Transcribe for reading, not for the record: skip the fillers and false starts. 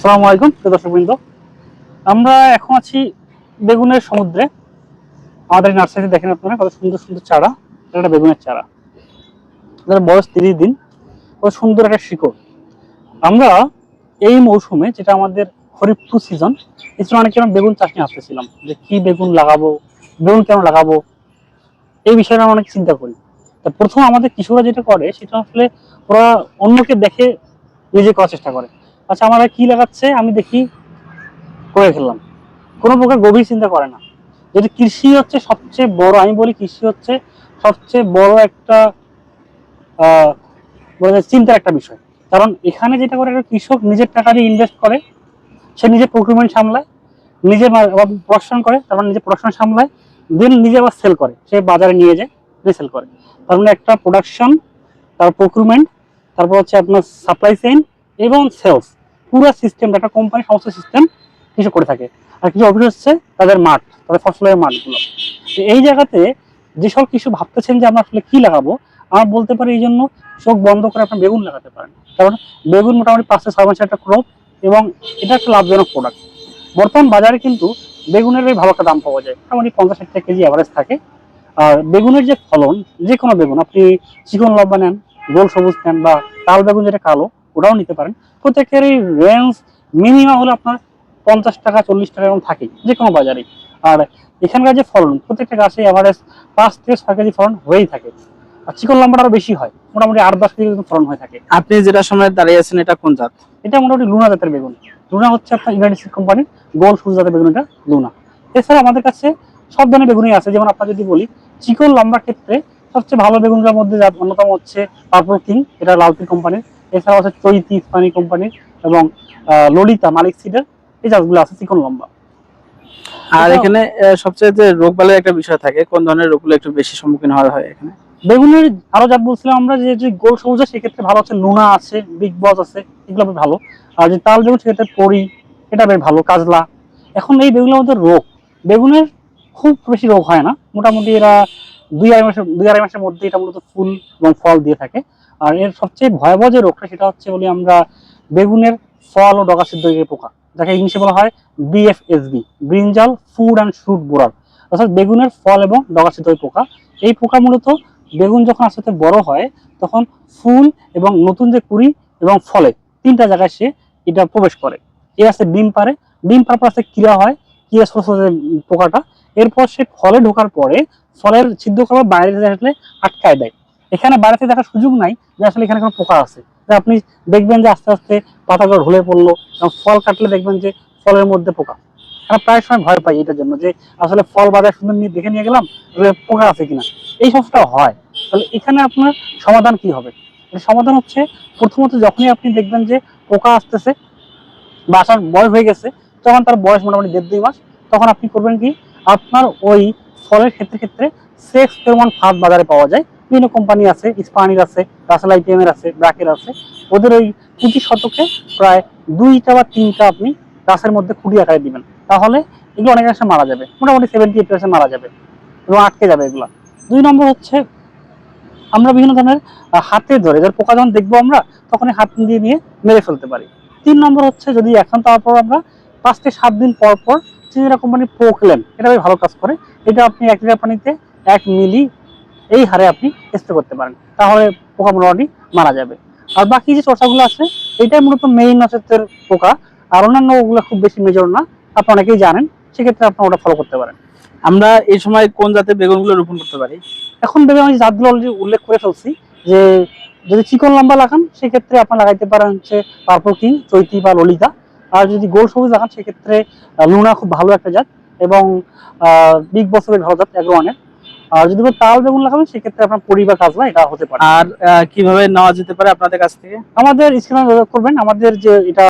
আসসালামু আলাইকুম প্রিয় দর্শকবৃন্দ, আমরা এখন আছি বেগুনের সমুদ্রে। আমাদের নার্সারিতে দেখেন আপনারা কত সুন্দর সুন্দর চারা। একটা বেগুনের চারা, যার বয়স 30 দিন, কত সুন্দর একটা শিকড়। আমরা এই মৌসুমে, যেটা আমাদের খরিফ টু সিজন, এই সময় অনেকে আমরা বেগুন চাষ নিয়ে আসতেছিলাম যে কি বেগুন লাগাবো, বেগুন কেন লাগাবো, এই বিষয়ে আমরা অনেক চিন্তা করি। তা প্রথম আমাদের কৃষকরা যেটা করে সেটা আসলে ওরা অন্যকে দেখে নিজে করার চেষ্টা করে। আচ্ছা, আমরা কি লাগাচ্ছে আমি দেখি, করে ফেললাম, কোনো প্রকার গভীর চিন্তা করে না। যদি কৃষি হচ্ছে সবচেয়ে বড়, আমি বলি কৃষি হচ্ছে সবচেয়ে বড় একটা চিন্তার একটা বিষয়। কারণ এখানে যেটা করে, একটা কৃষক নিজের টাকা দিয়ে ইনভেস্ট করে, সে নিজে প্রক্রিমেন্ট সামলায়, নিজে প্রোডাকশন করে, তারপর নিজে প্রোডাকশন সামলায়, দেন নিজে আবার সেল করে, সে বাজারে নিয়ে যায় রিসেল করে। তার মানে একটা প্রোডাকশন, তার প্রক্রিমেন্ট, তারপর হচ্ছে আপনার সাপ্লাই চেইন এবং সেলস, পুরো সিস্টেমটা একটা কোম্পানির সমস্ত সিস্টেম কিছু করে থাকে। আর কিছু অফিস হচ্ছে তাদের মাঠ, তাদের ফসলের মাঠগুলো। এই জায়গাতে যেসব কিছু ভাবতেছেন যে আমরা আসলে কি লাগাবো, আমরা বলতে পারি এই জন্য চোখ বন্ধ করে আপনার বেগুন লাগাতে পারেন। কারণ বেগুন মোটামুটি 5 থেকে 6 মাসের একটা ক্রপ, এবং এটা একটা লাভজনক প্রোডাক্ট। বর্তমান বাজারে কিন্তু বেগুনের ভালো একটা দাম পাওয়া যায়, মোটামুটি 50-60 টাকা কেজি অ্যাভারেজ থাকে। আর বেগুনের যে ফলন, যে কোনো বেগুন, আপনি চিকন লম্বা নেন, গোল সবুজ নেন, বা তাল বেগুন যেটা কালো, ওটাও নিতে পারেন। প্রত্যেকেরই রেঞ্জ মিনিমাম হলো আপনার 50 টাকা 40 টাকা এরকম থাকে যে কোনো বাজারে। আর এখানকার যে ফলন, প্রত্যেকটা গাছে অ্যাভারেজ 5 থেকে 6 কেজি ফলন হয়েই থাকে। আর চিকন লম্বাটা আরো বেশি হয়, মোটামুটি 8-10 কেজি ফলন হয়ে থাকে। আপনি যেটা সামনে দাঁড়িয়ে আছেন এটা কোন জাত? এটা মোটামুটি লুনা জাতের বেগুন। লুনা হচ্ছে আপনার ইউনাইটেড কোম্পানির গোল সবুজ জাতের বেগুন, এটা লুনা। এছাড়া আমাদের কাছে সব ধরনের বেগুনই আছে। যেমন আপনার যদি বলি চিকন লম্বার ক্ষেত্রে সবচেয়ে ভালো বেগুনগুলোর মধ্যে অন্যতম হচ্ছে পার্পল কিং, এটা লালতি কোম্পানির। এছাড়া হচ্ছে চৈতি ইস্পানি কোম্পানির, এবং ললিতা মালিক সিডের, এই জাতগুলো আছে চিকন লম্বা। আর এখানে সবচেয়ে যে রোগবালাই একটা বিষয় থাকে, কোন ধরনের রোগগুলো একটু বেশি সম্মুখীন হওয়া হয় এখানে? বেগুনের আরো জাত বলছিলাম আমরা, যে গোল সবুজ, সেক্ষেত্রে ভালো হচ্ছে লুনা আছে, বিগ বস আছে, এগুলো বেশ ভালো। আর যে তাল বেগুন, সেক্ষেত্রে পরি, এটা বেশ ভালো, কাজলা। এখন এই বেগুনের মধ্যে রোগ, বেগুনের খুব বেশি রোগ হয় না, মোটামুটি এরা 2-2.5 মাসের মধ্যে এটা মূলত ফুল এবং ফল দিয়ে থাকে। আর এর সবচেয়ে ভয়াবহ যে রোগটা, সেটা হচ্ছে বলি আমরা বেগুনের ফল ও ডগা ছিদ্র পোকা, যাকে ইংলিশে বলা হয় BFSB, brinjal food and fruit borer, অর্থাৎ বেগুনের ফল এবং ডগা ছিদ্র পোকা। এই পোকা মূলত বেগুন যখন আস্তে আস্তে বড় হয়, তখন ফুল এবং নতুন যে কুড়ি এবং ফলে, তিনটা জায়গায় সে এটা প্রবেশ করে। এর আছে ডিম পারে, ডিম পারার পর আছে ক্রিয়া হয়, ক্রিয়া ছোট ছোট পোকাটা, এরপর সে ফলে ঢোকার পরে ফলের ছিদ্র করবার বাইরে আসলে আটকায় দেয়। এখানে বাইরে থেকে দেখার সুযোগ নাই যে আসলে এখানে কোনো পোকা আছে। আপনি দেখবেন যে আস্তে আস্তে পাতাগুলো ঢলে পড়লো, এবং ফল কাটলে দেখবেন যে ফলের মধ্যে পোকা। আমরা প্রায় সময় ভয় পাই এটার জন্য, যে আসলে ফল বাজার সুন্দর নিয়ে দেখে নিয়ে গেলাম, পোকা আছে কিনা, এই সমস্যাটা হয়। তাহলে এখানে আপনার সমাধান কি হবে? সমাধান হচ্ছে, প্রথমত যখনই আপনি দেখবেন যে পোকা আসতেছে বা আসার বয়স হয়ে গেছে, তখন তার বয়স মোটামুটি 1.5-2 মাস, তখন আপনি করবেন কি, আপনার ওই ফলের ক্ষেত্রে ক্ষেত্রে সেক্স ফেরোমন ফাঁদ বাজারে পাওয়া যায়, বিভিন্ন কোম্পানি আছে, ইস্পানির আছে, রাসেল IPM এর আছে, ব্র্যাকের আছে। ওদের ওই প্রতি শতকে প্রায় 2টা বা 3টা আপনি গাছের মধ্যে খুঁটি আকারে দিবেন, তাহলে এগুলো অনেক অংশে মারা যাবে, মোটামুটি 78% মারা যাবে এবং আটকে যাবে এগুলা। 2 নম্বর হচ্ছে, আমরা বিভিন্ন ধরনের হাতে ধরে যার পোকা যখন দেখবো আমরা, তখন হাত দিয়ে নিয়ে মেরে ফেলতে পারি। 3 নম্বর হচ্ছে, যদি এখন তারপর আমরা 5 থেকে 7 দিন পর পর চিনিরা কোম্পানির প্রোক্লেন, এটা বেশ ভালো কাজ করে, এটা আপনি 1 লিটার পানিতে 1 মিলি এই হারে আপনি স্প্রে করতে পারেন, তাহলে পোকা মোটামুটি মারা যাবে। আর বাকি যে চর্চাগুলো আছে, এটাই মূলত মেইন নক্ষত্রের পোকা, আর অন্যান্য ওগুলো খুব বেশি মেজর না, আপনি অনেকেই জানেন, সেক্ষেত্রে আপনি ওটা ফলো করতে পারেন। আমরা এই সময় কোন জাতের বেগুনগুলো রোপণ করতে পারি? এখন ভেবে আমি জাতগুলো অলরেডি উল্লেখ করে ফেলছি, যে যদি চিকন লম্বা লাগান সেক্ষেত্রে আপনার লাগাইতে পারেন হচ্ছে পার্পল কিং, চৈতি বা ললিতা। আর যদি গোল সবুজ লাগান সেক্ষেত্রে লুনা খুব ভালো একটা জাত, এবং বিগ বসের ভালো জাত এগ্রোয়ানের। আর যদি তাল বেগুন লাগাবেন সেক্ষেত্রে আপনার পরিবার কাজলা, এটা হতে পারে। আর কিভাবে নেওয়া যেতে পারে আপনাদের কাছ থেকে? আমাদের স্ক্রিনে যোগাযোগ করবেন, আমাদের যে এটা